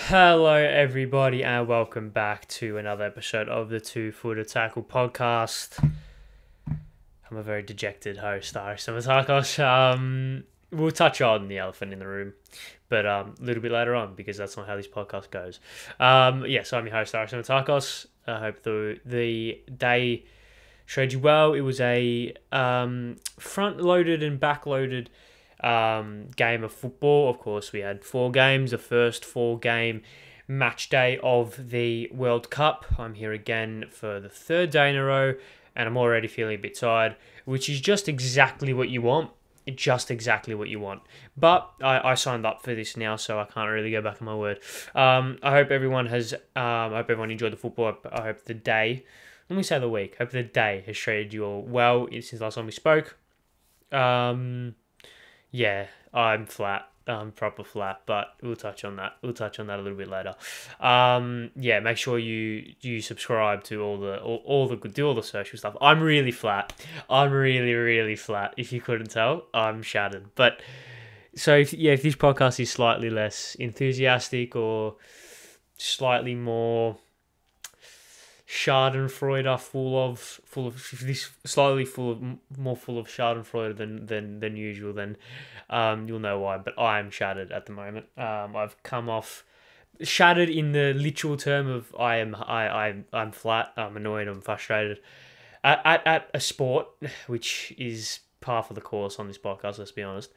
Hello, everybody, and welcome back to another episode of the Two Footer Tackle podcast. I'm a very dejected host, Ari Stamatakos. We'll touch on the elephant in the room, but a little bit later on because that's not how this podcast goes. So I'm your host, Ari Stamatakos. I hope the day showed you well. It was a front-loaded and back-loaded game of football. Of course, we had 4 games, the first 4-game match day of the World Cup. I'm here again for the 3rd day in a row, and I'm already feeling a bit tired, which is just exactly what you want. Just exactly what you want. But I signed up for this now, so I can't really go back on my word. I hope everyone enjoyed the football. I hope the day, let me say the week, hope the day has treated you all well since last time we spoke. Yeah, I'm flat. I'm proper flat, but we'll touch on that. We'll touch on that a little bit later. Make sure you subscribe to all the do all the social stuff. I'm really flat. I'm really flat. If you couldn't tell, I'm shattered. But so if this podcast is slightly less enthusiastic or slightly more Schadenfreude, more full of Schadenfreude than usual, then you'll know why. But I'm shattered at the moment. I've come off shattered in the literal term of I'm flat. I'm annoyed. I'm frustrated at a sport, which is par for the course on this podcast. Let's be honest.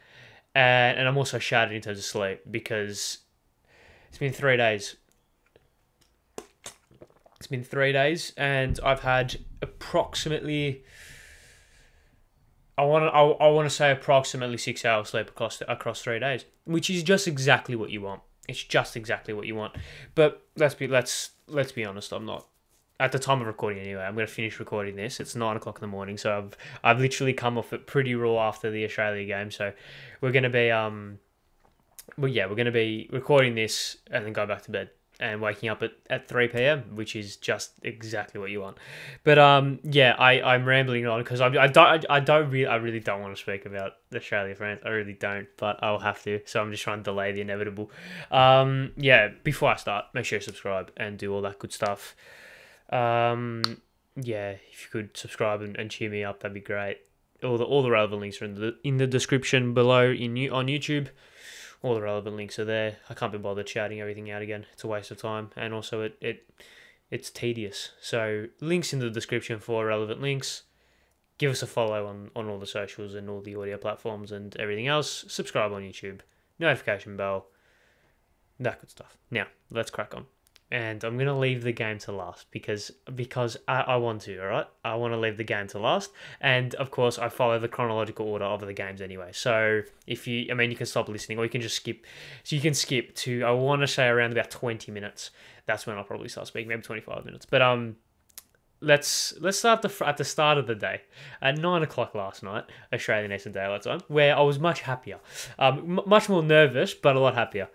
And I'm also shattered in terms of sleep because it's been 3 days. It's been 3 days, and I've had approximately, I want to say approximately 6 hours sleep across 3 days, which is just exactly what you want. It's just exactly what you want. But let's be honest. I'm not at the time of recording anyway. I'm going to finish recording this. It's 9 o'clock in the morning, so I've literally come off it pretty raw after the Australia game. So we're going to be we're going to be recording this and then go back to bed. And waking up at 3 p.m, which is just exactly what you want. But I'm rambling on because I really don't want to speak about Australia, France. I really don't, but I'll have to. So I'm just trying to delay the inevitable. Before I start, make sure you subscribe and do all that good stuff. If you could subscribe and cheer me up, that'd be great. All the relevant links are in the description below on YouTube. All the relevant links are there. I can't be bothered shouting everything out again. It's a waste of time, and also it's tedious. So links in the description for relevant links. Give us a follow on all the socials and all the audio platforms and everything else. Subscribe on YouTube. Notification bell. That good stuff. Now, let's crack on. And I'm going to leave the game to last because I want to, all right? I want to leave the game to last. And, of course, I follow the chronological order of the games anyway. So, you can stop listening or you can just skip. So, you can skip to, I want to say, around about 20 minutes. That's when I'll probably start speaking, maybe 25 minutes. But let's start at the start of the day. At 9 o'clock last night, Australian Eastern Daylight Time, where I was much happier. Much more nervous, but a lot happier.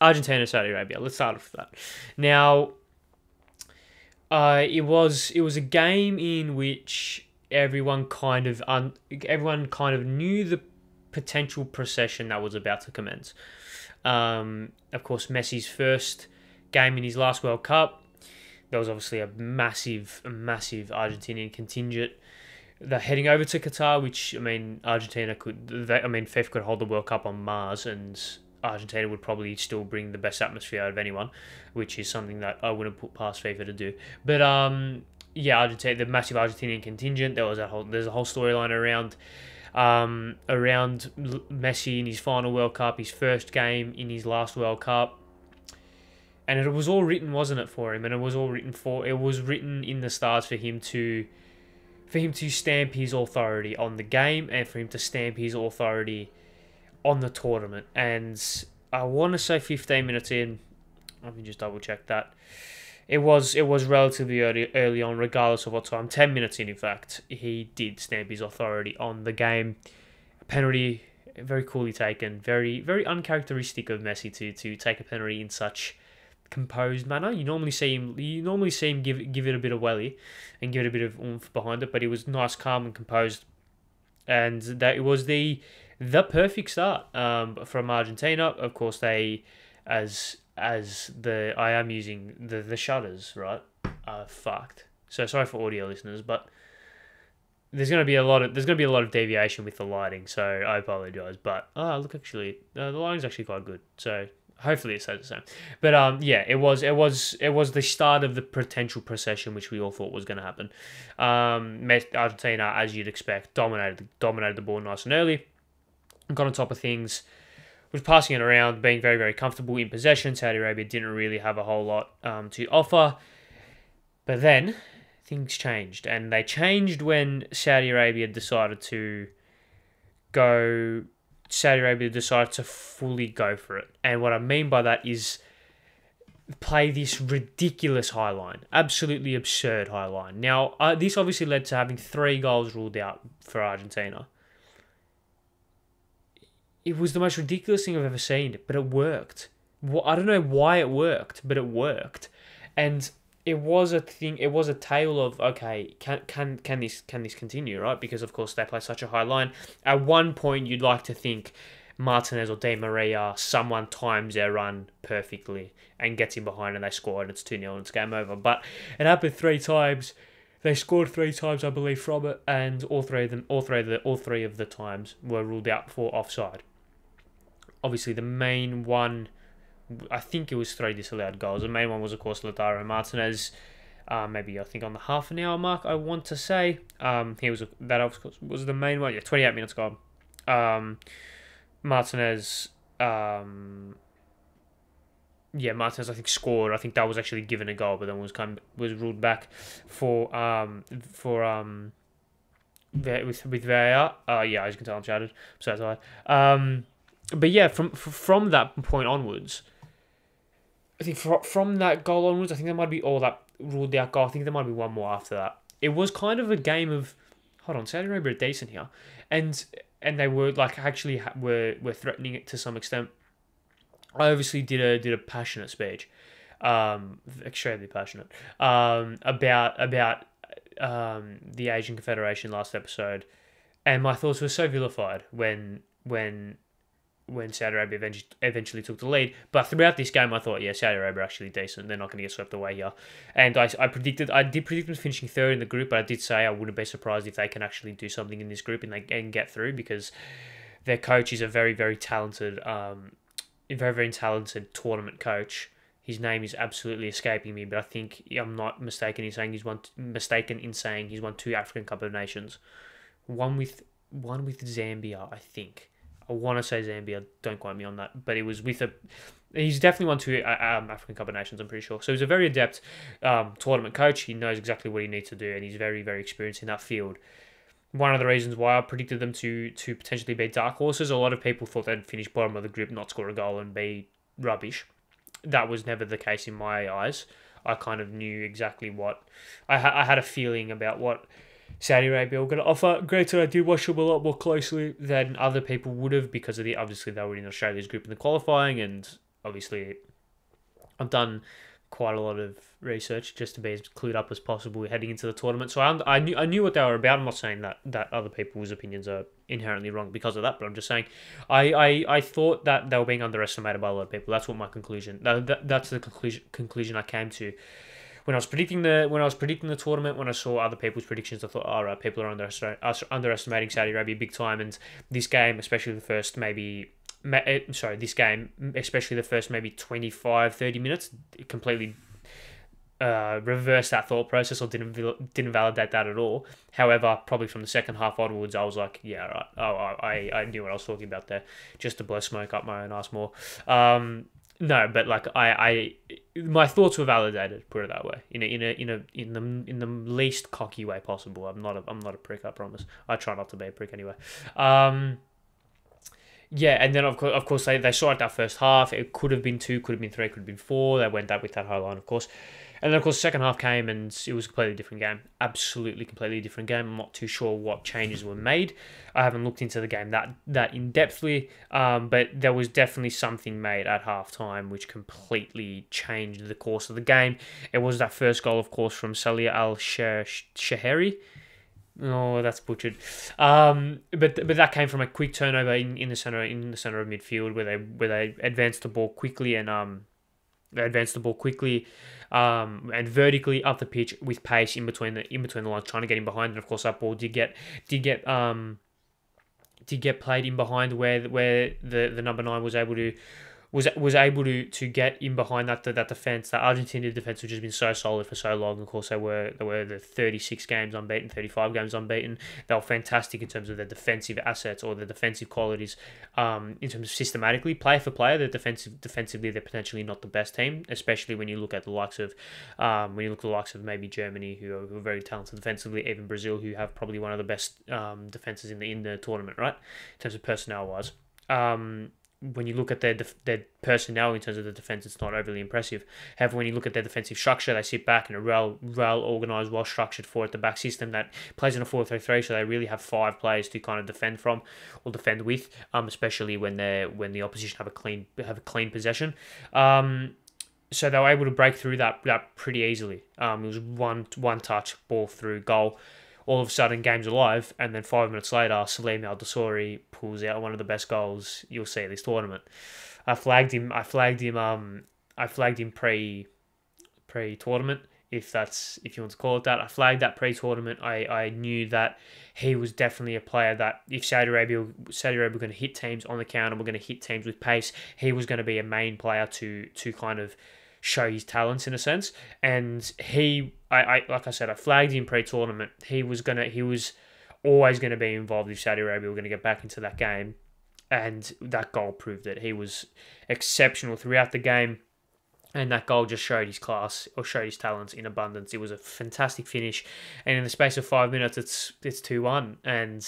Argentina, Saudi Arabia. Let's start with that. Now, it was a game in which everyone kind of knew the potential procession that was about to commence. Of course, Messi's first game in his last World Cup. There was obviously a massive Argentinian contingent. They're heading over to Qatar, which Argentina FIFA could hold the World Cup on Mars and Argentina would probably still bring the best atmosphere out of anyone, which is something that I wouldn't put past FIFA to do. But Argentina, the massive Argentinian contingent. There's a whole storyline around Messi in his final World Cup, his first game in his last World Cup, and it was all written, wasn't it, for him? And it was written in the stars for him to stamp his authority on the game and for him to stamp his authority on the tournament. And I want to say 15 minutes in, let me just double check that. It was relatively early on, regardless of what time. 10 minutes in fact, he did stamp his authority on the game. A penalty, very coolly taken, very very uncharacteristic of Messi to take a penalty in such composed manner. You normally see him give it a bit of welly and give it a bit of oomph behind it, but it was nice, calm, and composed. And that it was the perfect start from Argentina. Of course, they, as as I am using the shutters, right, are fucked. So sorry for audio listeners, but there's gonna be a lot of deviation with the lighting, so I apologize. But look, actually, the lighting's actually quite good. So hopefully it stays the same. But yeah, it was the start of the potential procession which we all thought was going to happen. Argentina, as you'd expect, dominated the ball nice and early, got on top of things, was passing it around, being very, very comfortable in possession. Saudi Arabia didn't really have a whole lot to offer. But then things changed. And they changed when Saudi Arabia decided to fully go for it. And what I mean by that is play this ridiculous high line. Absolutely absurd high line. Now, this obviously led to having 3 goals ruled out for Argentina. It was the most ridiculous thing I've ever seen, but it worked. I don't know why it worked, but it worked. And it was a thing. It was a tale of, okay, can this continue, right? Because of course they play such a high line. At one point, you'd like to think Martinez or Di Maria, someone times their run perfectly and gets in behind and they score and it's 2-0 and it's game over. But it happened 3 times. They scored 3 times, I believe, from it, and all three of the times were ruled out for offside. Obviously, the main one, I think it was 3 disallowed goals. The main one was, of course, Lautaro Martinez. Maybe I think on the half an hour mark, I want to say. That of course was the main one. Yeah, 28 minutes gone. Martinez. Martinez I think scored. I think that was actually given a goal, but then was ruled back with VAR. As you can tell, I'm shattered. So tired. But yeah, from that point onwards, I think from that goal onwards, I think there might be all that ruled out goal. I think there might be one more after that. It was kind of a game of, hold on, Saudi Arabia are decent here, and they were like actually were threatening it to some extent. I obviously did a passionate speech, extremely passionate, about the Asian Confederation last episode, and my thoughts were so vilified when Saudi Arabia eventually took the lead. But throughout this game, I thought, yeah, Saudi Arabia are actually decent. They're not going to get swept away here. And I did predict them finishing 3rd in the group, but I did say I wouldn't be surprised if they can actually do something in this group and they can get through, because their coach is a very, very talented, tournament coach. His name is absolutely escaping me, but I think I'm not mistaken in saying he's won 2 African Cup of Nations. One with Zambia, I think. I want to say Zambia, don't quote me on that, but it was he's definitely won 2 African Cup of Nations, I'm pretty sure. So he's a very adept tournament coach. He knows exactly what he needs to do, and he's very, very experienced in that field. One of the reasons why I predicted them to potentially be dark horses, a lot of people thought they'd finish bottom of the group, not score a goal, and be rubbish. That was never the case in my eyes. I kind of knew exactly what... I had a feeling about what Saudi Arabia were going to offer. Granted, I did watch them a lot more closely than other people would have, because of obviously they were in Australia's group in the qualifying, and obviously I've done quite a lot of research just to be as clued up as possible heading into the tournament. So I knew what they were about. I'm not saying that other people's opinions are inherently wrong because of that, but I'm just saying I thought that they were being underestimated by a lot of people. That's what my conclusion. That's the conclusion I came to. When I was predicting the tournament, when I saw other people's predictions, I thought, all right, people are underestimating Saudi Arabia big time, and this game, especially the first maybe 25, 30 minutes, it completely reversed that thought process, or didn't validate that at all. However, probably from the second half onwards, I was like, yeah, right. I knew what I was talking about there, just to blow smoke up my own ass more. No, but like my thoughts were validated. Put it that way, in the least cocky way possible. I'm not a prick, I promise. I try not to be a prick anyway. Yeah, and then of course they saw it that first half. It could have been 2, could have been 3, could have been 4. They went up with that high line, of course. And then, of course, the second half came and it was a completely different game. Absolutely, completely different game. I'm not too sure what changes were made. I haven't looked into the game that in-depthly, but there was definitely something made at halftime which completely changed the course of the game. It was that first goal, of course, from Salih Al-Shaheri. Oh, that's butchered. But that came from a quick turnover in the center of midfield where they advanced the ball quickly and They advanced the ball quickly and vertically up the pitch with pace in between the lines, trying to get in behind. And of course, that ball did get played in behind where the number 9 was able to get in behind that defense. That Argentina defense, which has been so solid for so long. Of course, they were the 36 games unbeaten, 35 games unbeaten. They were fantastic in terms of their defensive assets or the defensive qualities. In terms of systematically, player for player, defensively they're potentially not the best team, especially when you look at the likes of maybe Germany, who are very talented defensively, even Brazil, who have probably one of the best defenses in the tournament, right, in terms of personnel wise. When you look at their personnel in terms of the defence, it's not overly impressive. However, when you look at their defensive structure, they sit back in a well organised, well structured forward at the back system that plays in a 4-3-3. So they really have 5 players to kind of defend from or defend with, especially when the opposition have a clean possession. So they were able to break through that pretty easily. It was one touch ball through goal. All of a sudden, game's alive, and then 5 minutes later, Salim Al-Dosori pulls out one of the best goals you'll see at this tournament. I flagged him pre-tournament, if you want to call it that. I flagged that pre-tournament. I knew that he was definitely a player that if Saudi Arabia were going to hit teams on the counter, we're going to hit teams with pace, he was going to be a main player to kind of show his talents in a sense. And like I said, I flagged him pre-tournament. He was always going to be involved if Saudi Arabia were going to get back into that game, and that goal proved it. He was exceptional throughout the game, and that goal just showed his class or showed his talents in abundance. It was a fantastic finish, and in the space of 5 minutes, it's 2-1, and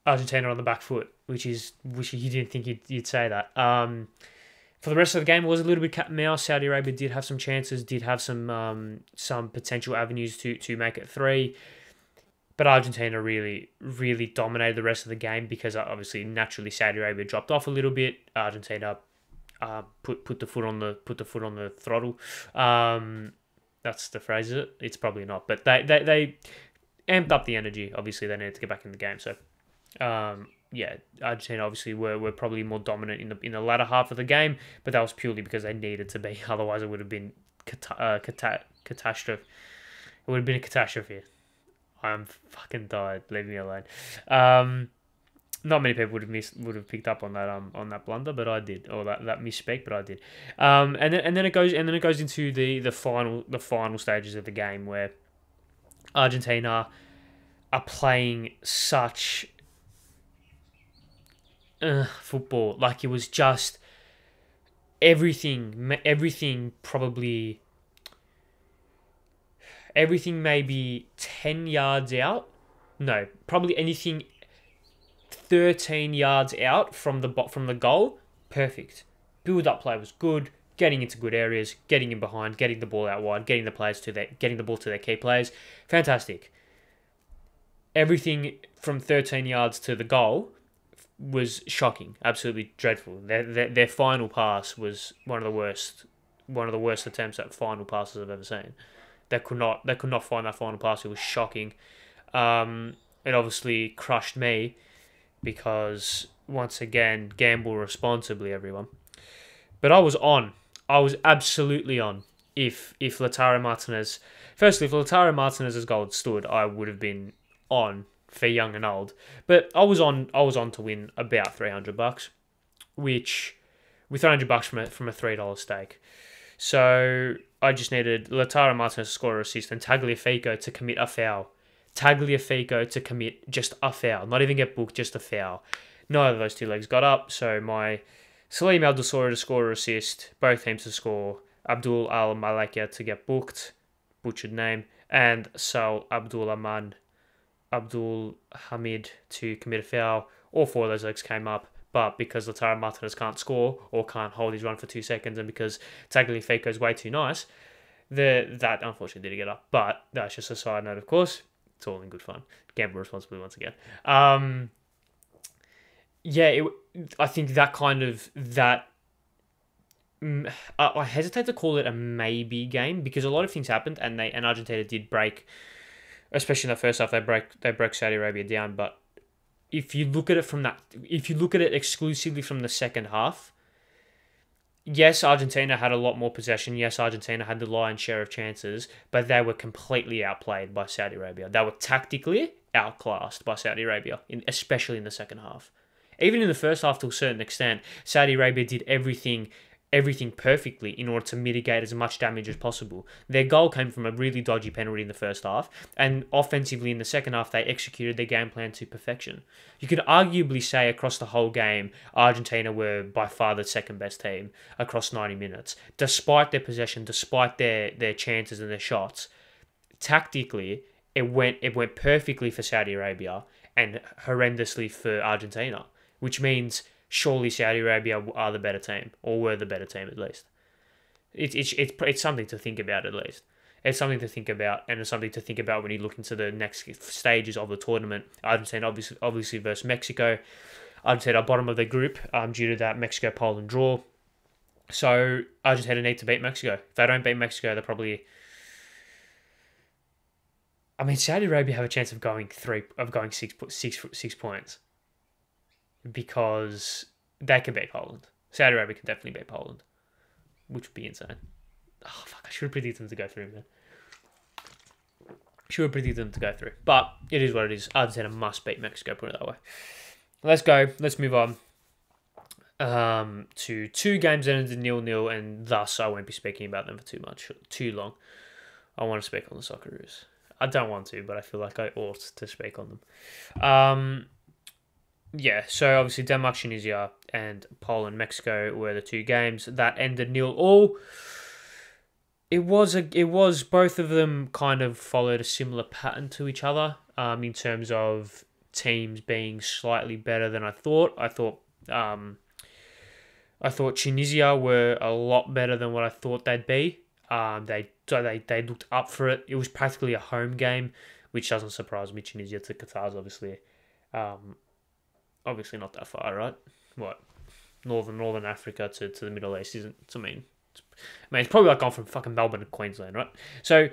Argentina on the back foot, which you didn't think you'd say that. For the rest of the game, it was a little bit cat and mouse. Saudi Arabia did have some chances, did have some potential avenues to make it 3. But Argentina really, really dominated the rest of the game because obviously, naturally, Saudi Arabia dropped off a little bit. Argentina put the foot on the throttle. That's the phrase, is it? It's probably not, but they amped up the energy. Obviously, they needed to get back in the game. So, Argentina obviously were probably more dominant in the latter half of the game, but that was purely because they needed to be. Otherwise, it would have been catastrophe. It would have been a catastrophe. I'm fucking tired. Leave me alone. Not many people would have picked up on that blunder, but I did, or that misspeak, but I did. And then it goes into the final stages of the game where Argentina are playing such football. Like, it was just everything probably. Everything maybe 10 yards out. No, probably anything 13 yards out from the goal. Perfect. Build-up play was good. Getting into good areas, getting in behind, getting the ball out wide, getting the ball to their key players. Fantastic. Everything from 13 yards to the goal was shocking. Absolutely dreadful. Their final pass was one of the worst attempts at final passes I've ever seen. They could not find that final pass. It was shocking. It obviously crushed me because, once again, gamble responsibly, everyone. But I was on. I was absolutely on. If Lautaro Martinez... Firstly, if Lautaro Martinez's goal had stood, I would have been on for young and old. But I was on to win about $300, which... with $300 from a $3 stake. So I just needed Lautaro Martinez to score an assist and Tagliafico to commit a foul. Tagliafico to commit just a foul. Not even get booked, just a foul. Neither of those two legs got up. So my Salim Al-Dosori to score an assist, both teams to score, Abdul Al-Malakia to get booked, butchered name, and Sal Abdul Hamid to commit a foul. All 4 of those legs came up. But because Lautaro Martinez can't score or can't hold his run for 2 seconds, and because Tagliafico is way too nice, that unfortunately didn't get up. But that's just a side note, of course. It's all in good fun. Gamble responsibly once again. I think I hesitate to call it a maybe game because a lot of things happened, and Argentina did break, especially in the first half. They broke Saudi Arabia down, but if you look at it exclusively from the second half, Yes, Argentina had a lot more possession. Yes, Argentina had the lion's share of chances, but they were completely outplayed by Saudi Arabia. They were tactically outclassed by Saudi Arabia, especially in the second half. Even in the first half, to a certain extent, Saudi Arabia did everything perfectly in order to mitigate as much damage as possible. Their goal came from a really dodgy penalty in the first half, and offensively in the second half, they executed their game plan to perfection. You could arguably say across the whole game, Argentina were by far the second best team across 90 minutes. Despite their possession, despite their chances and their shots, tactically, it went perfectly for Saudi Arabia and horrendously for Argentina, which means surely Saudi Arabia are the better team, or were the better team at least. It's something to think about at least. It's something to think about, and it's something to think about when you look into the next stages of the tournament. Argentina obviously versus Mexico. Argentina bottom of the group due to that Mexico-Poland draw. So Argentina need to beat Mexico. If they don't beat Mexico, they're probably... I mean, Saudi Arabia have a chance of going 6 points, because they can beat Poland. Saudi Arabia can definitely beat Poland, which would be insane. Oh, fuck, I should have predicted them to go through, man. Should have predicted them to go through. But it is what it is. Argentina must beat Mexico, put it that way. Let's go. Let's move on to two games that ended 0-0, and thus I won't be speaking about them for too long. I want to speak on the Socceroos. I don't want to, but I feel like I ought to speak on them. Yeah, so obviously Denmark, Tunisia, and Poland, Mexico were the two games that ended 0-0. It was both of them kind of followed a similar pattern to each other, in terms of teams being slightly better than I thought. I thought Tunisia were a lot better than what I thought they'd be. They looked up for it. It was practically a home game, which doesn't surprise me. Tunisia to Qatar is obviously not that far, right? What, Northern Africa to the Middle East isn't. It's probably like going from fucking Melbourne to Queensland, right? So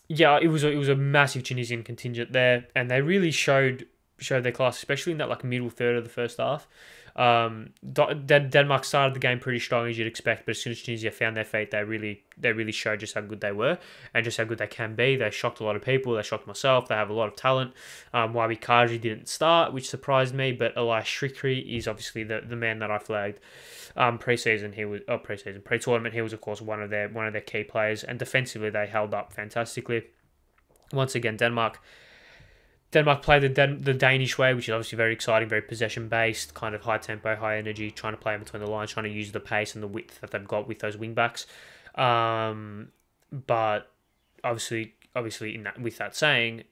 yeah, it was a massive Tunisian contingent there, and they really showed their class, especially in that like middle third of the first half. Denmark started the game pretty strong, as you'd expect, but as soon as Tunisia found their feet, they really showed just how good they were and just how good they can be. They shocked a lot of people. They shocked myself. They have a lot of talent. Wabi Kaji didn't start, which surprised me, but Elias Shrikri is obviously the man that I flagged. Pre-tournament, he was of course one of their key players, and defensively they held up fantastically. Once again, Denmark played the Danish way, which is obviously very exciting, very possession-based, kind of high tempo, high energy, trying to play in between the lines, trying to use the pace and the width that they've got with those wing-backs. But obviously with that saying,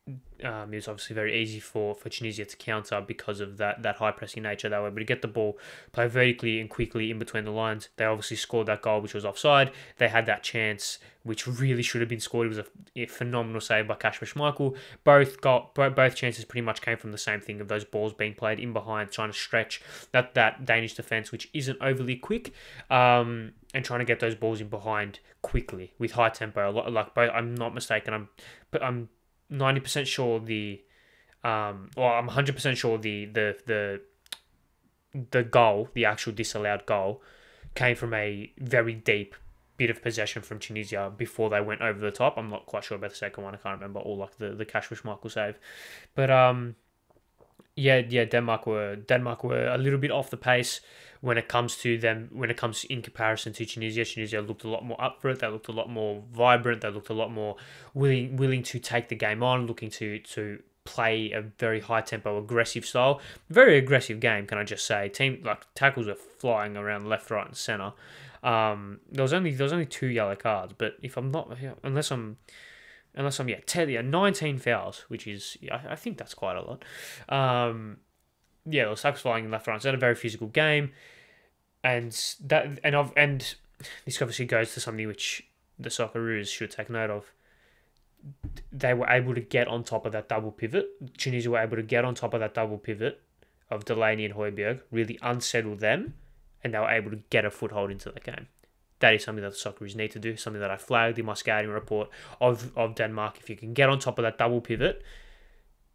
it was obviously very easy for Tunisia to counter because of that high pressing nature. They were able to get the ball, play vertically and quickly in between the lines. They obviously scored that goal, which was offside. They had that chance, which really should have been scored. It was a phenomenal save by Kasper Schmeichel. Both chances pretty much came from the same thing, of those balls being played in behind, trying to stretch that Danish defence, which isn't overly quick, and trying to get those balls in behind quickly with high tempo. I'm not mistaken. I'm 90% sure I'm 100% sure the goal, the actual disallowed goal, came from a very deep bit of possession from Tunisia before they went over the top. I'm not quite sure about the second one. I can't remember, or like the Kasper Schmeichel save. But Denmark were a little bit off the pace when it comes in comparison to Tunisia. Tunisia looked a lot more up for it. They looked a lot more vibrant. They looked a lot more willing to take the game on, looking to play a very high tempo, aggressive style. Very aggressive game, can I just say? Tackles were flying around left, right, and center. There was only 2 yellow cards, but if I'm not, unless I'm 19 fouls, which is, I think that's quite a lot. There was tackles flying left, right, and center. Very physical game, and this obviously goes to something which the Socceroos should take note of. They were able to get on top of that double pivot. Tunisia were able to get on top of that double pivot of Delaney and Højbjerg, really unsettle them, and they were able to get a foothold into the game. That is something that the Socceroos need to do, something that I flagged in my scouting report of Denmark. If you can get on top of that double pivot,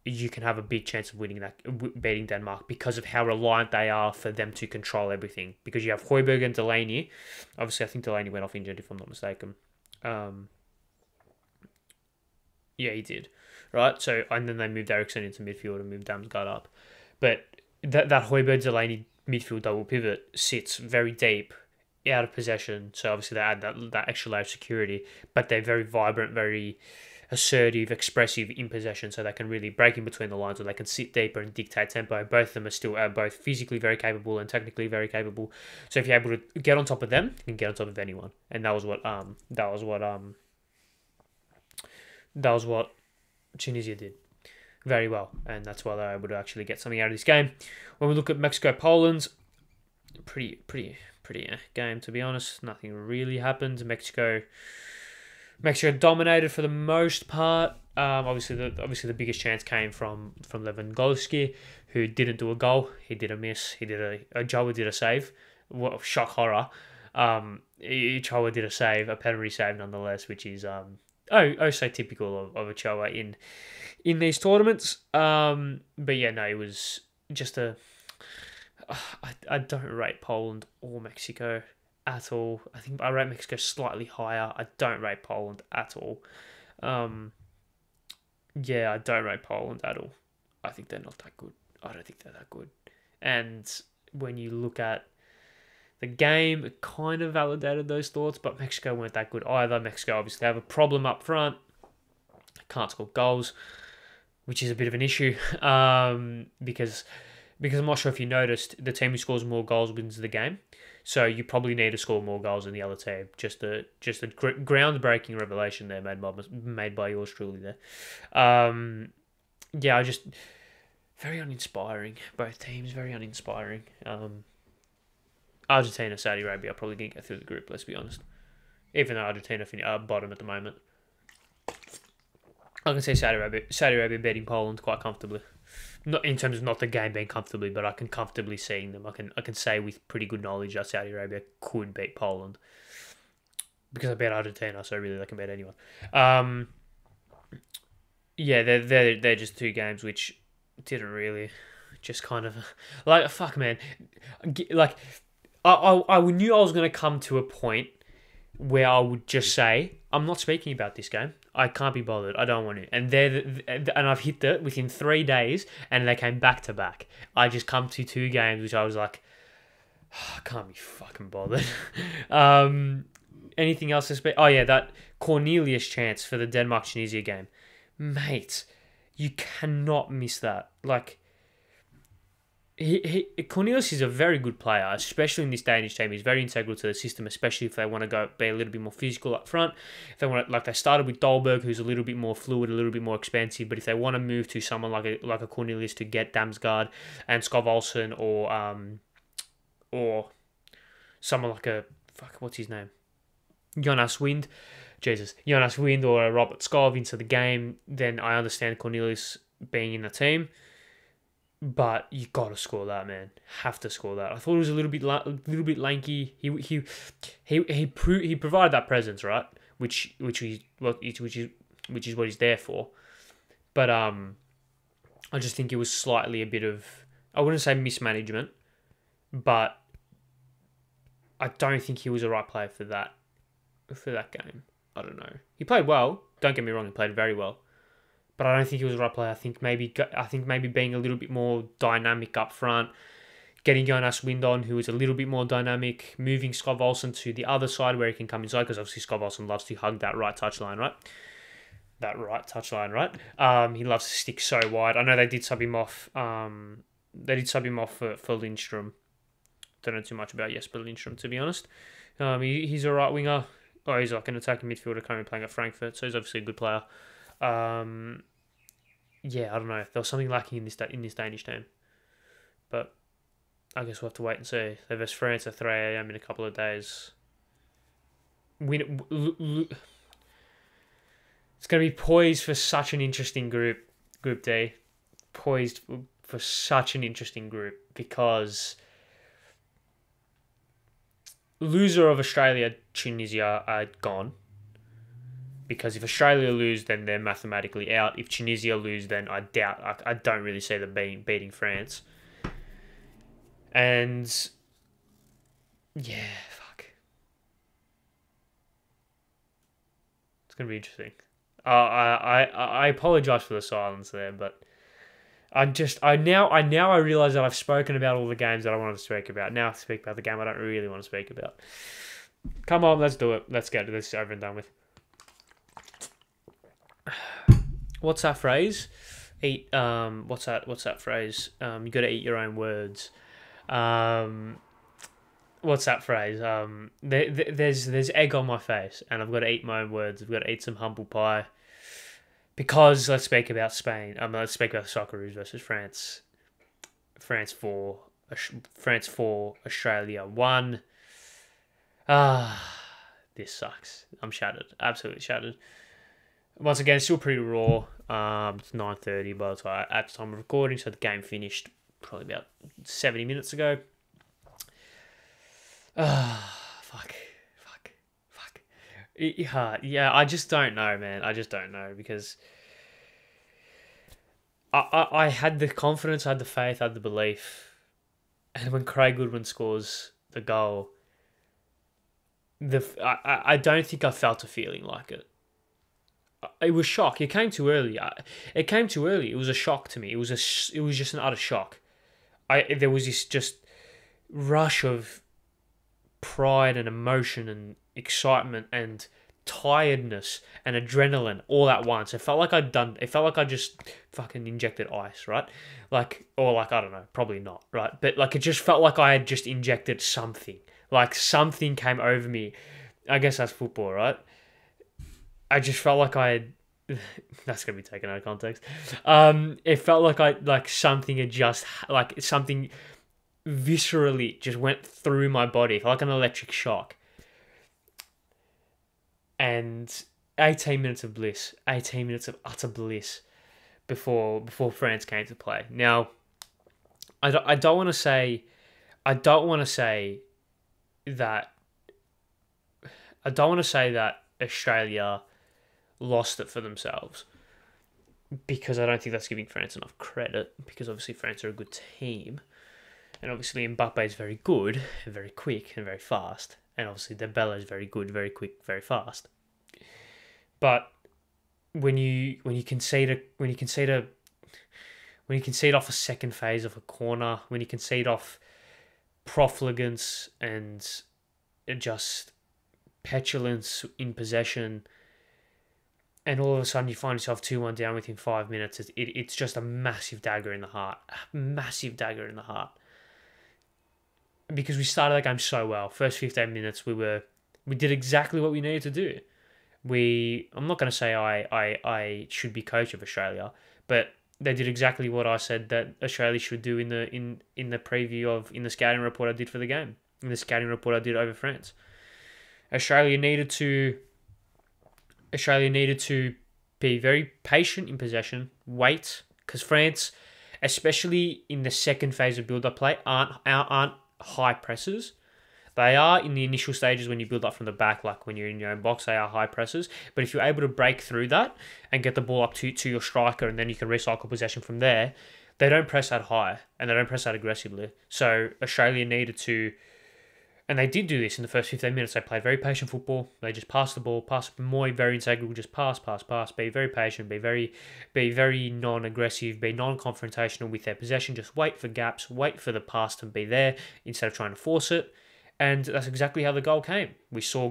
you can have a big chance of beating Denmark because of how reliant they are for them to control everything. Because you have Højbjerg and Delaney. Obviously, I think Delaney went off injured, if I'm not mistaken. Yeah, he did. Right? So, and then they moved Eriksen into midfield and moved Damsgaard up. But that Højbjerg-Delaney midfield double pivot sits very deep, out of possession. So, obviously, they add that extra layer of security. But they're very vibrant, very assertive, expressive in possession, so they can really break in between the lines, or they can sit deeper and dictate tempo. Both of them are still both physically very capable and technically very capable. So if you're able to get on top of them, you can get on top of anyone. And that was what Tunisia did very well, and that's why they were able to actually get something out of this game. When we look at Mexico-Poland, pretty game, to be honest. Nothing really happened. Mexico dominated for the most part. Obviously the biggest chance came from Lewandowski, who didn't do a goal. He did a miss. Ochoa did a save. What shock horror. Ochoa did a save, a penalty save nonetheless, which is so typical of Ochoa in these tournaments. But yeah, no, it was just I don't rate Poland or Mexico at all. I think I rate Mexico slightly higher. I don't rate Poland at all. Yeah, I don't rate Poland at all. I think they're not that good. I don't think they're that good. And when you look at the game, it kind of validated those thoughts, but Mexico weren't that good either. Mexico obviously have a problem up front. Can't score goals, which is a bit of an issue. Because I'm not sure if you noticed, the team who scores more goals wins the game. So you probably need to score more goals than the other team. Just a groundbreaking revelation there made by yours truly there. Yeah, very uninspiring. Both teams very uninspiring. Argentina, Saudi Arabia are probably going to get through the group. Let's be honest. Even though Argentina are bottom at the moment, I can see Saudi Arabia beating Poland quite comfortably. Not in terms of not the game being comfortably, but I can comfortably seeing them. I can say with pretty good knowledge that Saudi Arabia could beat Poland, because I bet Argentina, so really they can beat anyone. Yeah, they're just two games which didn't really, just kind of like, fuck man, like I knew I was going to come to a point where I would just say, I'm not speaking about this game. I can't be bothered. I don't want to. And I've hit it within 3 days, and they came back to back. I just come to 2 games, which I was like, I can't be fucking bothered. Anything else to speak? Oh yeah, that Cornelius chance for the Denmark-Tunisia game. Mate, you cannot miss that. Like, Cornelius is a very good player, especially in this Danish team. He's very integral to the system, especially if they want to be a little bit more physical up front. If they want to, like they started with Dolberg, who's a little bit more fluid, a little bit more expensive. But if they want to move to someone like a Cornelius to get Damsgaard and Skov Olsen, or someone like what's his name, Jonas Wind, or Robert Skov into the game, then I understand Cornelius being in the team. But you gotta score that, man. Have to score that. I thought it was a little bit lanky. He provided that presence, right? Which is what he's there for. But I just think it was slightly a bit of, I wouldn't say mismanagement, but I don't think he was the right player for that game. I don't know. He played well. Don't get me wrong. He played very well. But I don't think he was the right player. I think maybe being a little bit more dynamic up front, getting Jonas Wind on, who is a little bit more dynamic, moving Skov Olsen to the other side where he can come inside, because obviously Skov Olsen loves to hug that right touchline, right? He loves to stick so wide. I know they did sub him off. They did sub him off for Lindstrom. Don't know too much about Jesper Lindstrom, to be honest. He's a right winger. Oh, he's like an attacking midfielder currently playing at Frankfurt, so he's obviously a good player. Yeah, I don't know. There was something lacking in this Danish team, but I guess we'll have to wait and see. They versus France at 3 a.m. in a couple of days. It's going to be poised for such an interesting Group D. Poised for such an interesting group, because loser of Australia, Tunisia are gone. because if Australia lose, then they're mathematically out. If Tunisia lose, then I don't really see them beating France. And yeah, fuck, it's gonna be interesting. I apologize for the silence there, but I now realize that I've spoken about all the games that I wanted to speak about. Now I have to speak about the game I don't really want to speak about. Come on, let's do it. Let's get this over and done with. What's that phrase? What's that phrase? You got to eat your own words. What's that phrase? There's egg on my face, and I've got to eat my own words. I've got to eat some humble pie. Because let's speak about Spain. Let's speak about Socceroos versus France. France 4, Australia 1. This sucks. I'm shattered. Absolutely shattered. Once again, still pretty raw. It's 9:30 by the time at the time of recording, so the game finished probably about 70 minutes ago. Fuck. Yeah, I just don't know, man. I just don't know, because I had the confidence, I had the faith, I had the belief. And when Craig Goodwin scores the goal, I don't think I felt a feeling like it. It was shock. It came too early. It was a shock to me. It was just an utter shock. There was this just rush of pride and emotion and excitement and tiredness and adrenaline all at once. It felt like I just fucking injected ice, right? I don't know, probably not, right? But it just felt like I had just injected something. Like something came over me. I guess that's football, right? I just felt like I had... That's going to be taken out of context. It felt like something had just... Like something viscerally just went through my body. It felt like an electric shock. And 18 minutes of bliss. 18 minutes of utter bliss before France came to play. Now, I don't want to say that Australia lost it for themselves, because I don't think that's giving France enough credit, because obviously France are a good team, and obviously Mbappe is very good and very quick and very fast, and obviously Dembele is very good, very quick, very fast. But when you concede off a second phase of a corner, when you concede off profligance and just petulance in possession, and all of a sudden you find yourself 2-1 down within 5 minutes, it's just a massive dagger in the heart. A massive dagger in the heart. Because we started that game so well. First 15 minutes we did exactly what we needed to do. I'm not going to say I should be coach of Australia, but they did exactly what I said that Australia should do in the preview in the scouting report I did for the game. In the scouting report I did over France. Australia needed to be very patient in possession, wait, because France, especially in the second phase of build-up play, aren't high pressers. They are in the initial stages when you build up from the back, like when you're in your own box, they are high pressers. But if you're able to break through that and get the ball up to your striker, and then you can recycle possession from there, they don't press that high and they don't press that aggressively. So Australia needed to... And they did do this in the first 15 minutes. They played very patient football. They just passed the ball, very integral, just pass. Be very patient, be very non-aggressive, be non-confrontational with their possession. Just wait for gaps, wait for the pass to be there instead of trying to force it. And that's exactly how the goal came. We saw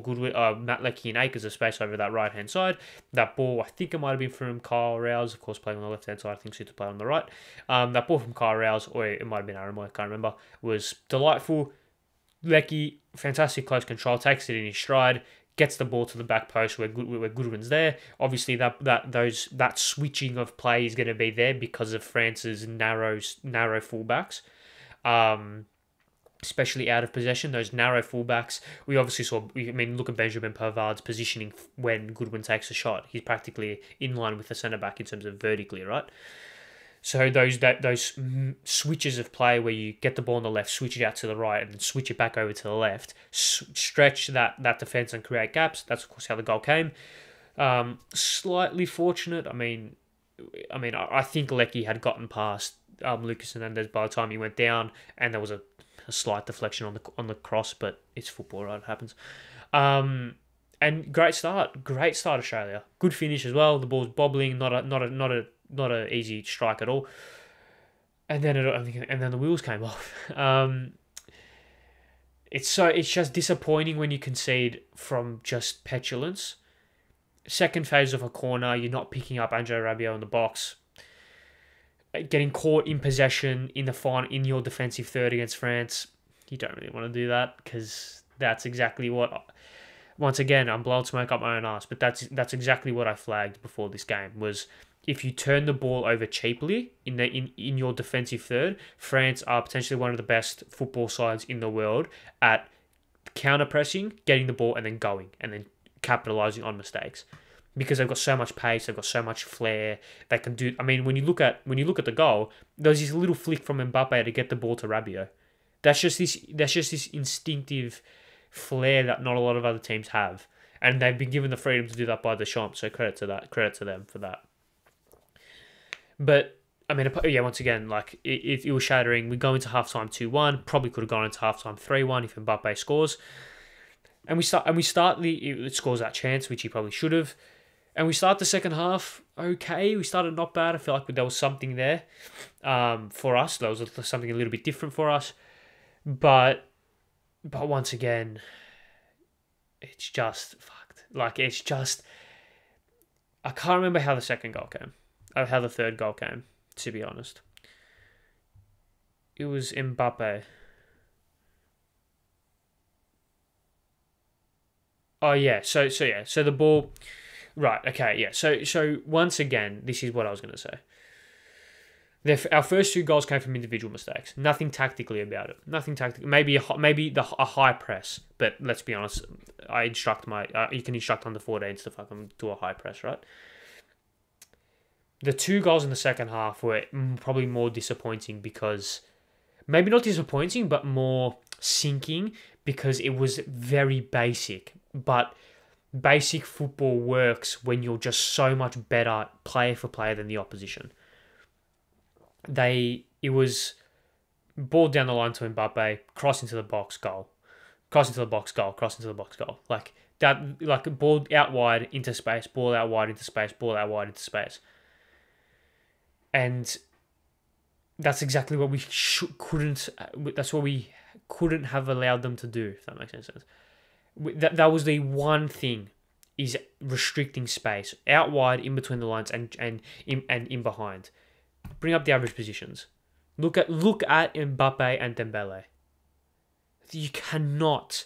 Matt Leckie and acres of space over that right-hand side. That ball, I think it might have been from Kyle Rouse, of course, playing on the left-hand side. I think Suter played on the right. That ball from Kyle Rouse, or it might have been Aaron, I can't remember, was delightful. Leckie, fantastic close control, takes it in his stride, gets the ball to the back post where Goodwin's there. Obviously, that switching of play is going to be there because of France's narrow fullbacks, especially out of possession. Those narrow fullbacks, we obviously saw. Look at Benjamin Pavard's positioning when Goodwin takes a shot. He's practically in line with the centre back in terms of vertically, right? So those switches of play where you get the ball on the left, switch it out to the right, and then switch it back over to the left, stretch that defence and create gaps. That's, of course, how the goal came. Slightly fortunate. I think Lecky had gotten past Lucas Hernandez by the time he went down, and there was a slight deflection on the cross, but it's football, right? It happens. And great start, Australia. Good finish as well. The ball's bobbling, not a easy strike at all. And then the wheels came off. It's just disappointing when you concede from just petulance. Second phase of a corner, you're not picking up Andre Rabiot in the box. Getting caught in possession in your defensive third against France, you don't really want to do that, because that's exactly what. Once again, I'm blowing smoke up my own ass, but that's exactly what I flagged before this game. Was if you turn the ball over cheaply in your defensive third, France are potentially one of the best football sides in the world at counter pressing, getting the ball and then going, and then capitalizing on mistakes, because they've got so much pace, they've got so much flair. They can do. I mean, when you look at the goal, there's this little flick from Mbappe to get the ball to Rabiot. That's just this instinctive flair that not a lot of other teams have, and they've been given the freedom to do that by Deschamps. So credit to them for that. But I mean, yeah, once again, like if it was shattering, we go into halftime 2-1. Probably could have gone into halftime 3-1 if Mbappe scores. And we start it scores that chance, which he probably should have. And we start the second half okay. We started not bad. I feel like there was something there for us. There was something a little bit different for us. But once again, it's just fucked. Like, it's just... I can't remember how the second goal came. Or how the third goal came, to be honest. It was Mbappe. Oh, yeah. So the ball... Right, okay, yeah. So once again, this is what I was going to say. Our first two goals came from individual mistakes. Nothing tactically about it. Nothing tactical. Maybe a high press, but let's be honest. You can instruct under 14s to fucking do a high press, right? The two goals in the second half were probably more disappointing because, maybe not disappointing, but more sinking, because it was very basic. But basic football works when you're just so much better player for player than the opposition. It was ball down the line to Mbappe, cross into the box, goal. Cross into the box, goal. Cross into the box, goal. Like that, like a ball out wide into space, ball out wide into space, ball out wide into space. And that's exactly what we couldn't have allowed them to do, if that makes any sense. That was the one thing, is restricting space out wide, in between the lines, and in behind. Bring up the average positions. Look at Mbappe and Dembele. You cannot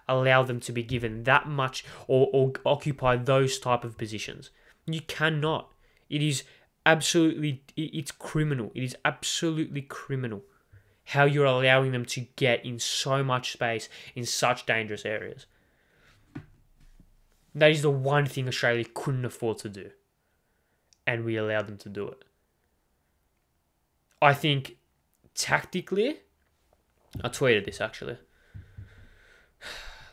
allow them to be given that much or occupy those type of positions. You cannot. It is absolutely, it's criminal. It is absolutely criminal how you're allowing them to get in so much space in such dangerous areas. That is the one thing Australia couldn't afford to do. And we allowed them to do it. I think tactically, I tweeted this actually.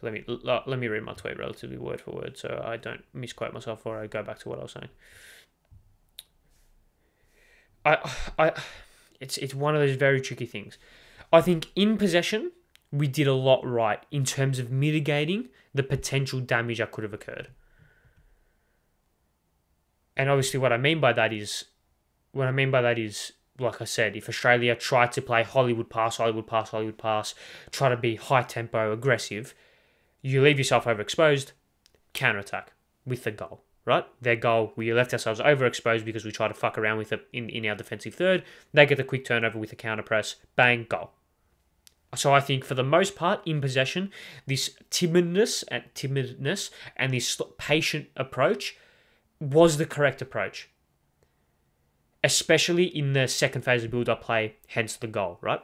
Let me read my tweet relatively word for word so I don't misquote myself or I go back to what I was saying. It's one of those very tricky things. I think in possession, we did a lot right in terms of mitigating the potential damage that could have occurred. And obviously what I mean by that is, like I said, if Australia tried to play Hollywood pass, try to be high tempo, aggressive, you leave yourself overexposed, counter-attack with the goal, right? Their goal, we left ourselves overexposed because we tried to fuck around with it in our defensive third. They get the quick turnover with a counter press, bang, goal. So I think for the most part, in possession, this timidness and this patient approach was the correct approach. Especially in the second phase of build-up play, hence the goal, right?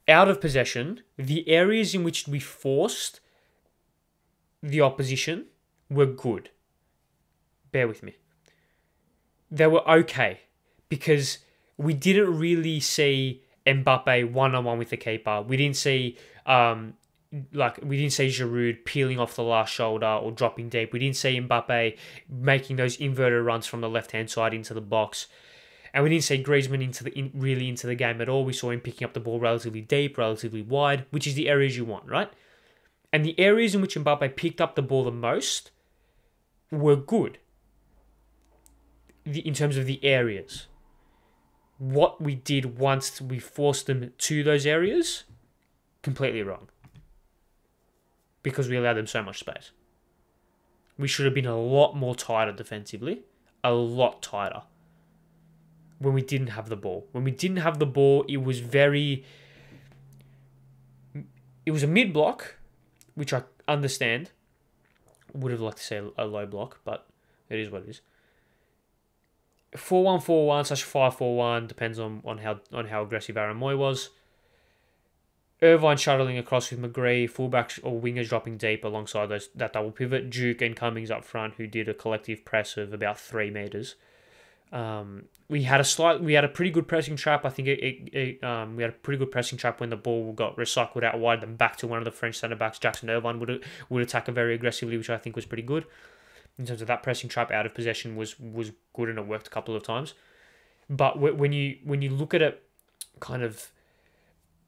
Out of possession, the areas in which we forced the opposition were good. Bear with me. They were okay because we didn't really see Mbappe one-on-one with the keeper. We didn't see, we didn't see Giroud peeling off the last shoulder or dropping deep. We didn't see Mbappe making those inverted runs from the left-hand side into the box. And we didn't see Griezmann really into the game at all. We saw him picking up the ball relatively deep, relatively wide, which is the areas you want, right? And the areas in which Mbappe picked up the ball the most were good in terms of the areas. What we did once we forced them to those areas, completely wrong. Because we allowed them so much space. We should have been a lot more tighter defensively. A lot tighter. When we didn't have the ball. When we didn't have the ball, it was a mid-block, which I understand. Would have liked to say a low block, but it is what it is. 4-1-4-1/5-4-1 depends on how aggressive Aaron Moy was. Irvine shuttling across with McGree, fullbacks or wingers dropping deep alongside that double pivot. Duke and Cummings up front, who did a collective press of about 3 meters. We had a pretty good pressing trap. I think we had a pretty good pressing trap when the ball got recycled out wide and back to one of the French centre backs. Jackson Irvine would attack it very aggressively, which I think was pretty good. In terms of that pressing trap out of possession was good, and it worked a couple of times. But when you look at it,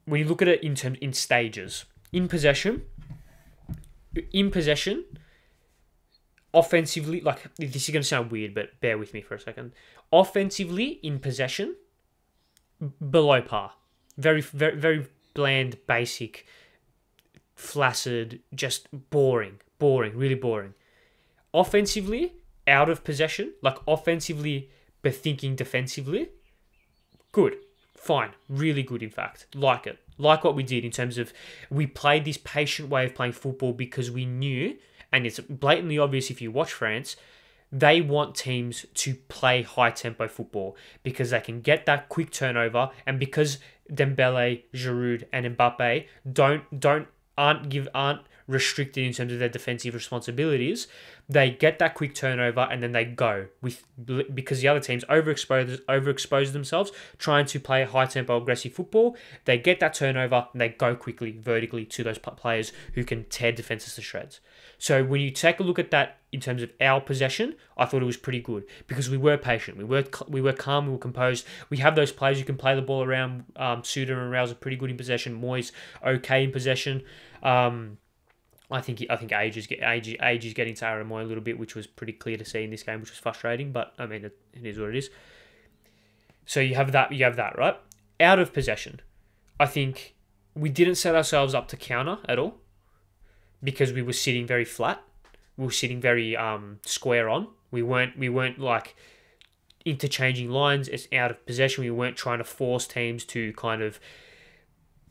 when you look at it in stages, in possession, offensively, like, this is going to sound weird, but bear with me for a second. Offensively, in possession, below par. Very, very, very bland, basic, flaccid, just boring, really boring. Offensively, out of possession, like offensively, but thinking defensively, good, fine, really good, in fact. Like it. Like what we did in terms of we played this patient way of playing football because we knew, and it's blatantly obvious if you watch France, they want teams to play high-tempo football because they can get that quick turnover, and because Dembele, Giroud, and Mbappe aren't restricted in terms of their defensive responsibilities, they get that quick turnover and then they go because the other teams overexpose themselves trying to play high-tempo aggressive football. They get that turnover and they go quickly vertically to those players who can tear defenses to shreds. So when you take a look at that in terms of our possession, I thought it was pretty good because we were patient, we were calm, we were composed. We have those players who can play the ball around. Suda and Rouse are pretty good in possession. Moyes okay in possession. I think Age is getting to Aaron Moy a little bit, which was pretty clear to see in this game, which was frustrating. But I mean, it is what it is. So you have that, right? Out of possession, I think we didn't set ourselves up to counter at all because we were sitting very flat. We were sitting very square on. We weren't like interchanging lines. It's out of possession. We weren't trying to force teams to kind of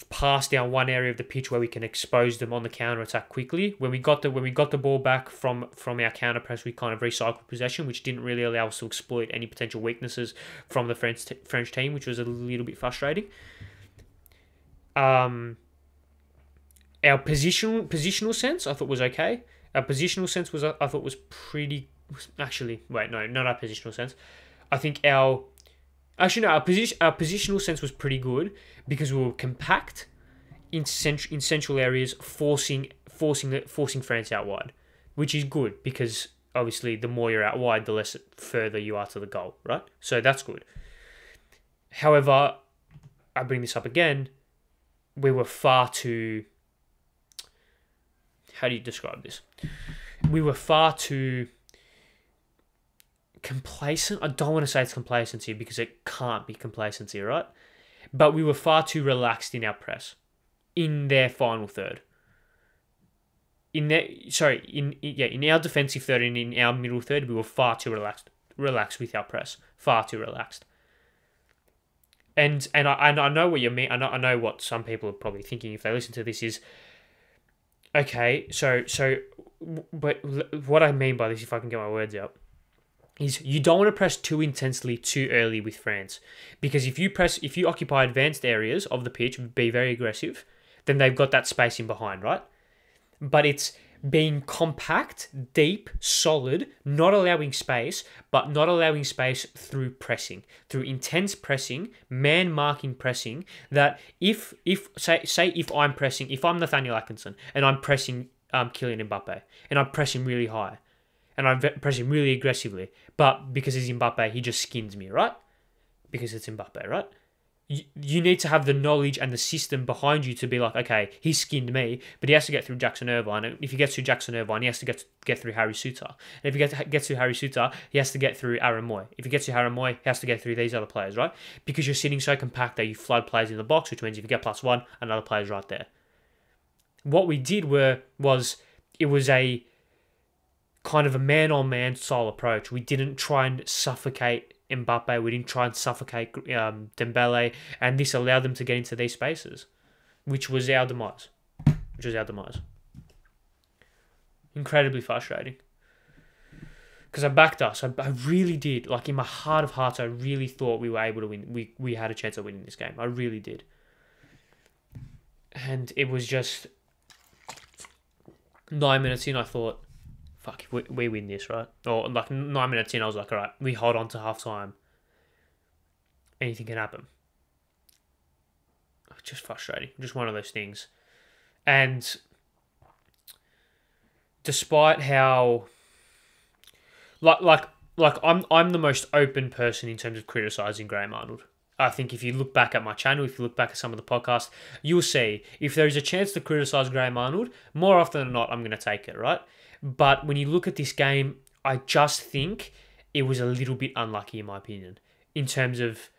pass down one area of the pitch where we can expose them on the counter attack quickly. When we got the ball back from our counter press, we kind of recycled possession, which didn't really allow us to exploit any potential weaknesses from the French team, which was a little bit frustrating. Our positional sense, I thought was okay. Our positional sense I thought was pretty. Actually, wait, no, not our positional sense. I think our positional sense was pretty good because we were compact in central areas, forcing France out wide, which is good because obviously the more you're out wide, the less further you are to the goal, right? So that's good. However, I bring this up again. We were far too. How do you describe this? We were far too complacent. I don't want to say it's complacency because it can't be complacency, right? But we were far too relaxed in our press in their final third. In our defensive third and in our middle third, we were far too relaxed with our press, far too relaxed. And I know what you mean. I know what some people are probably thinking if they listen to this is, okay, but what I mean by this, if I can get my words out, is you don't want to press too intensely too early with France, because if you occupy advanced areas of the pitch, be very aggressive, then they've got that space in behind, right? But being compact, deep, solid, not allowing space, but not allowing space through pressing, through intense pressing, man marking pressing. That if if I'm pressing, if I'm Nathaniel Atkinson and I'm pressing Kylian Mbappe and I'm pressing really high and I'm pressing really aggressively, but because it's Mbappe, he just skins me, right? Because it's Mbappe, right? You need to have the knowledge and the system behind you to be like, okay, he skinned me, but he has to get through Jackson Irvine. And if he gets through Jackson Irvine, he has to get through Harry Suter. And if he gets through Harry Suter, he has to get through Aaron Moy. If he gets through Aaron Moy, he has to get through these other players, right? Because you're sitting so compact that you flood players in the box, which means if you get +1, another player's right there. What we did was it was a kind of a man-on-man style approach. We didn't try and suffocate Mbappe, we didn't try and suffocate Dembele, and this allowed them to get into these spaces, which was our demise. Incredibly frustrating. Because I backed us. I really did. Like, in my heart of hearts, I really thought we were able to win. We had a chance of winning this game. I really did. And it was just 9 minutes in, I thought, fuck, if we win this, right? Or like 9 minutes in, I was like, all right, we hold on to half time. Anything can happen. Just frustrating. Just one of those things. And despite how, like I'm the most open person in terms of criticizing Graham Arnold. I think if you look back at my channel, if you look back at some of the podcasts, you'll see if there is a chance to criticize Graham Arnold, more often than not, I'm going to take it, right? But when you look at this game, I just think it was a little bit unlucky, in my opinion, in terms of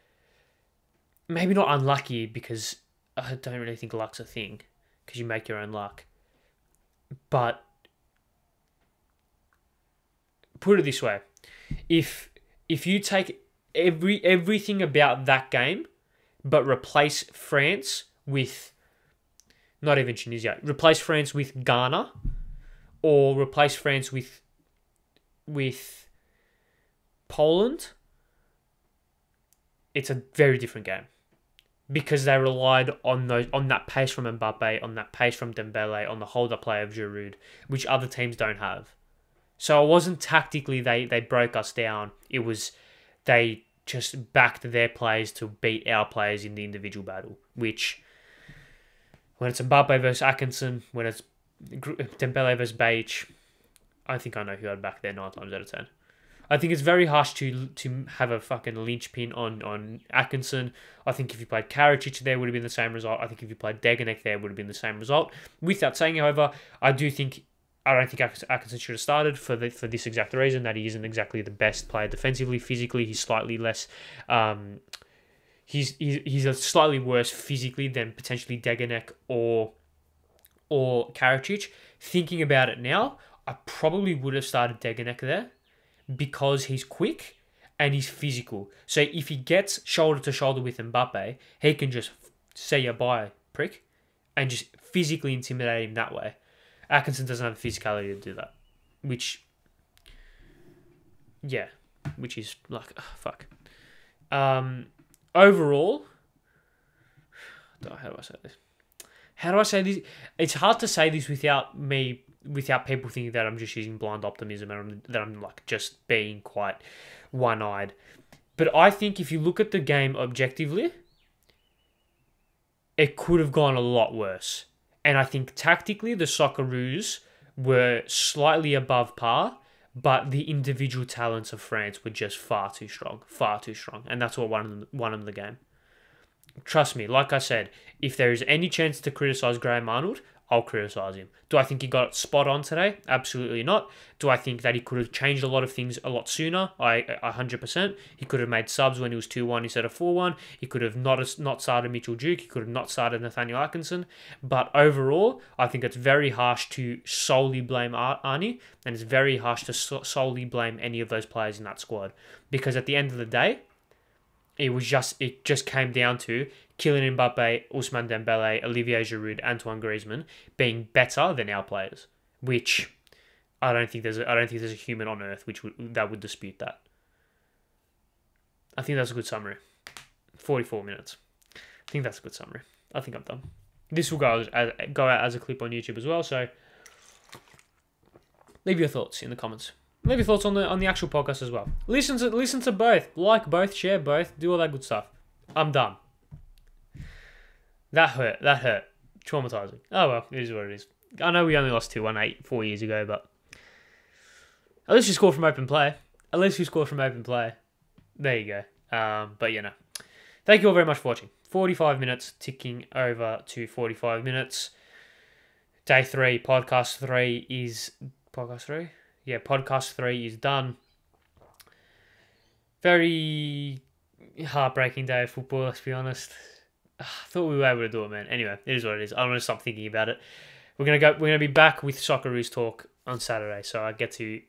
maybe not unlucky because I don't really think luck's a thing because you make your own luck. But put it this way, if you take everything about that game, but replace France with not even Tunisia, replace France with Ghana, or replace France with Poland, it's a very different game. Because they relied on that pace from Mbappe, on that pace from Dembele, on the hold-up play of Giroud, which other teams don't have. So it wasn't tactically they broke us down. It was they just backed their players to beat our players in the individual battle. Which, when it's Mbappe versus Atkinson, when it's Dembele versus Bajic, I think I know who I'd back there 9 times out of 10. I think it's very harsh to have a fucking linchpin on Atkinson. I think if you played Karacic there, would have been the same result. I think if you played Degenek there, would have been the same result. With that saying, however, I don't think Atkinson should have started for this exact reason, that he isn't exactly the best player defensively. Physically, he's slightly less. He's a slightly worse physically than potentially Degenek or Karacic. Thinking about it now, I probably would have started Degenek there, because he's quick and he's physical. So if he gets shoulder to shoulder with Mbappe, he can just say ya bye, prick, and just physically intimidate him that way. Atkinson doesn't have the physicality to do that, which is like, fuck. Overall, how do I say this? It's hard to say this without people thinking that I'm just using blind optimism and that I'm like just being quite one-eyed. But I think if you look at the game objectively, it could have gone a lot worse. And I think tactically the Socceroos were slightly above par, but the individual talents of France were just far too strong. And that's what won them the game. Trust me, like I said, if there is any chance to criticise Graham Arnold, I'll criticise him. Do I think he got it spot on today? Absolutely not. Do I think that he could have changed a lot of things a lot sooner? 100%. He could have made subs when he was 2-1 instead of 4-1. He could have not started Mitchell Duke. He could have not started Nathaniel Atkinson. But overall, I think it's very harsh to solely blame Arnie, and it's very harsh to solely blame any of those players in that squad. Because at the end of the day, it just came down to Kylian Mbappe, Ousmane Dembele, Olivier Giroud, Antoine Griezmann being better than our players, which I don't think there's a human on earth that would dispute that. I think that's a good summary. 44 minutes. I think that's a good summary. I think I'm done. This will go out as a clip on YouTube as well, so leave your thoughts in the comments. Leave your thoughts on the actual podcast as well. Listen to both. Like both. Share both. Do all that good stuff. I'm done. That hurt. Traumatizing. Oh well, it is what it is. I know we only lost 2-1 4 years ago, but at least we scored from open play. There you go. But thank you all very much for watching. 45 minutes, ticking over to 45 minutes. Day 3, podcast 3 is... Podcast 3? Yeah, podcast 3 is done. Very heartbreaking day of football, let's be honest. I thought we were able to do it, man. Anyway, it is what it is. I'm going to stop thinking about it. We're gonna be back with Socceroos talk on Saturday, so I get to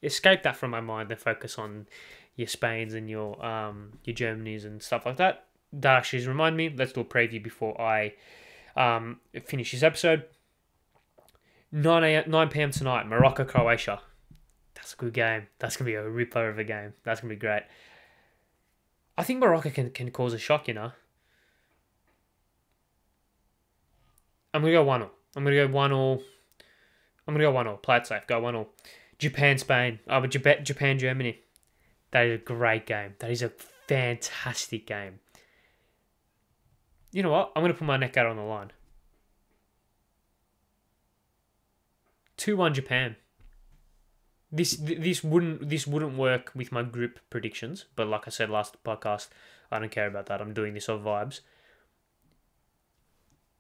escape that from my mind and focus on your Spains and your Germanys and stuff like that. That actually has reminded me. Let's do a preview before I finish this episode. 9 p.m. tonight, Morocco, Croatia. That's a good game. That's going to be a ripper of a game. That's going to be great. I think Morocco can cause a shock, I'm going to go 1-0. I'm going to go 1-0. Play it safe. Go 1-0. Japan, Spain. Japan, Germany. That is a great game. That is a fantastic game. You know what? I'm going to put my neck out on the line. 2-1 Japan. This wouldn't work with my group predictions, but like I said last podcast, I don't care about that. I'm doing this off vibes.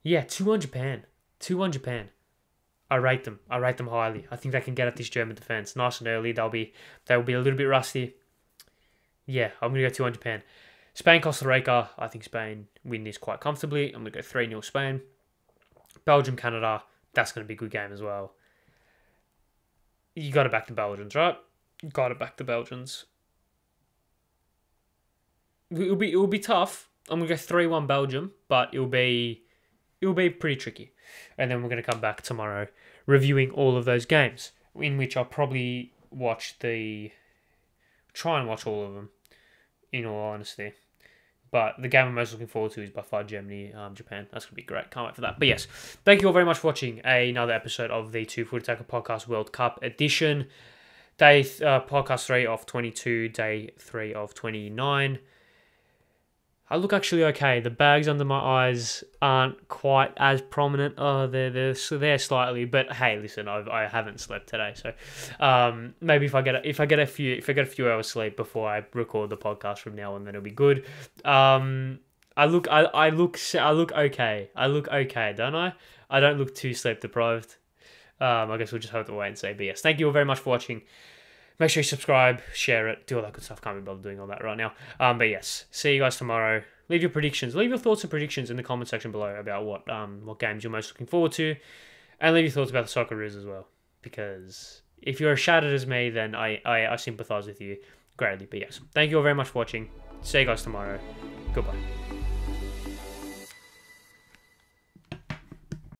Yeah, 2-1 Japan. 2-1 Japan. I rate them highly. I think they can get at this German defense nice and early. They'll be a little bit rusty. Yeah, I'm gonna go 2-1 Japan. Spain, Costa Rica. I think Spain win this quite comfortably. I'm gonna go 3-0 Spain. Belgium, Canada. That's gonna be a good game as well. You got to back the Belgians, right? Got to back the Belgians. It will be tough. I'm gonna go 3-1 Belgium, but it will be pretty tricky. And then we're gonna come back tomorrow reviewing all of those games, in which I'll probably try and watch all of them, in all honesty. But the game I'm most looking forward to is by far Germany, Japan. That's going to be great. Can't wait for that. But yes, thank you all very much for watching another episode of the 2 Foot Attacker Podcast World Cup edition. Podcast 3 of 22, day 3 of 29. I look actually okay. The bags under my eyes aren't quite as prominent. Oh, they're there slightly, but hey, listen, I haven't slept today, so maybe if I get a few hours sleep before I record the podcast from now on, then it'll be good. I look okay. I look okay, don't I? I don't look too sleep deprived. I guess we'll just have to wait and see. But yes, thank you all very much for watching. Make sure you subscribe, share it, do all that good stuff. Can't be bothered doing all that right now. But yes, see you guys tomorrow. Leave your predictions. Leave your thoughts and predictions in the comment section below about what games you're most looking forward to. And leave your thoughts about the Socceroos as well. Because if you're as shattered as me, then I sympathise with you greatly. But yes, thank you all very much for watching. See you guys tomorrow. Goodbye.